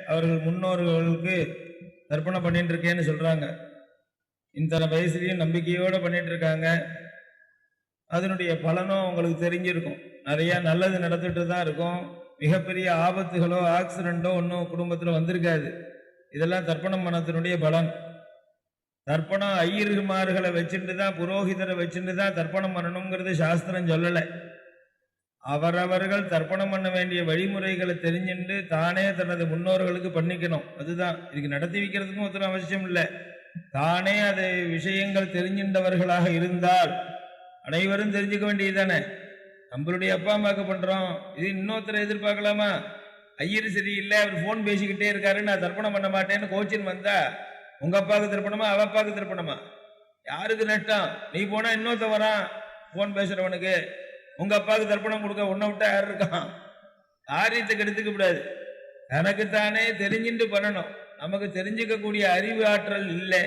அவர்கள் முன்னோர்களுக்கு தர்ப்பணம் பண்ணிட்டு இருக்கேன்னு சொல்றாங்க. இந்த வயசுலயும் நம்பிக்கையோட பண்ணிட்டு இருக்காங்க. அதனுடைய பலனும் உங்களுக்கு தெரிஞ்சிருக்கும். நிறைய நல்லது நடந்துட்டு தான் இருக்கும். மிகப்பெரிய ஆபத்துகளோ ஆக்சிடென்ட்டோ ஒன்றும் குடும்பத்தில் வந்திருக்காது. இதெல்லாம் தர்ப்பணம் மனத்தினுடைய பலன். தர்ப்பணம் ஐயர்மார்களை வச்சுட்டு தான், புரோகிதரை வச்சுட்டு தான் தர்ப்பணம் பண்ணணுங்கிறது சாஸ்திரம் சொல்லலை. அவரவர்கள் தர்ப்பணம் பண்ண வேண்டிய வழிமுறைகளை தெரிஞ்சுட்டு தானே தனது முன்னோர்களுக்கு பண்ணிக்கணும். அதுதான் இதுக்கு நடத்தி வைக்கிறதுக்கும் ஒருத்தர் அவசியம் இல்லை. தானே அது விஷயங்கள் தெரிஞ்சின்றவர்களாக இருந்தால் அனைவரும் தெரிஞ்சுக்க வேண்டியதுதானே. நம்மளுடைய அப்பா அம்மாவுக்கு பண்றோம், இது இன்னொருத்தரை எதிர்பார்க்கலாமா? ஐயர் சரியில்லை, அவர் போன் பேசிக்கிட்டே இருக்காரு, நான் தர்ப்பணம் பண்ண மாட்டேன்னு கோச்சின்னு வந்தா உங்க அப்பாவுக்கு தர்ப்பணமா அவ அப்பாவுக்கு தர்ப்பணமா? யாருக்கு நஷ்டம்? நீ போனா இன்னொருத்த வரான் போன் பேசுறவனுக்கு, உங்க அப்பாவுக்கு தர்ப்பணம் கொடுக்க உன்னை விட்டா யார் இருக்கான்? காரியத்துக்கு எடுத்துக்க கூடாது. தனக்குத்தானே தெரிஞ்சுட்டு பண்ணணும். நமக்கு தெரிஞ்சுக்கக்கூடிய அறிவு ஆற்றல் இல்லை,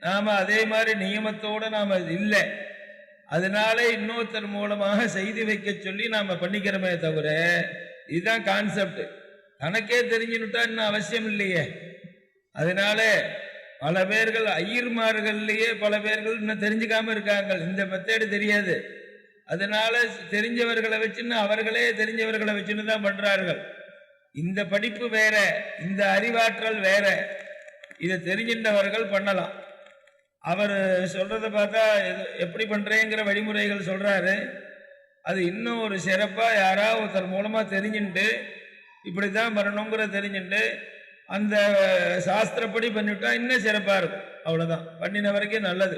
நாம அதே மாதிரி நியமத்தோட நாம இல்லை. அதனால இன்னொருத்தர் மூலமாக செய்து வைக்க சொல்லி நாம பண்ணிக்கிறோமே தவிர, இதுதான் கான்செப்ட். தனக்கே தெரிஞ்சுட்டா இன்னும் அவசியம் இல்லையே. அதனால பல பேர்கள் ஐயர்மார்கள்லயே பல பேர்கள் இன்னும் தெரிஞ்சுக்காம இருக்காங்க. இந்த மெத்தேடு தெரியாது. அதனால தெரிஞ்சவர்களை வச்சுன்னு அவர்களே தெரிஞ்சவர்களை வச்சுன்னு தான் பண்றார்கள். இந்த படிப்பு வேற, இந்த அறிவாற்றல் வேற. இதை தெரிஞ்சின்றவர்கள் பண்ணலாம். அவர் சொல்றதை பார்த்தா எப்படி பண்றேங்கிற வழிமுறைகள் சொல்றாரு. அது இன்னும் ஒரு சிறப்பா யாராவது ஒருத்தர் மூலமா தெரிஞ்சுட்டு இப்படித்தான் பண்ணணுங்கிற தெரிஞ்சுட்டு அந்த சாஸ்திரப்படி பண்ணிவிட்டா இன்னும் சிறப்பா இருக்கும். அவ்வளவுதான். பண்ணின வரைக்கும் நல்லது.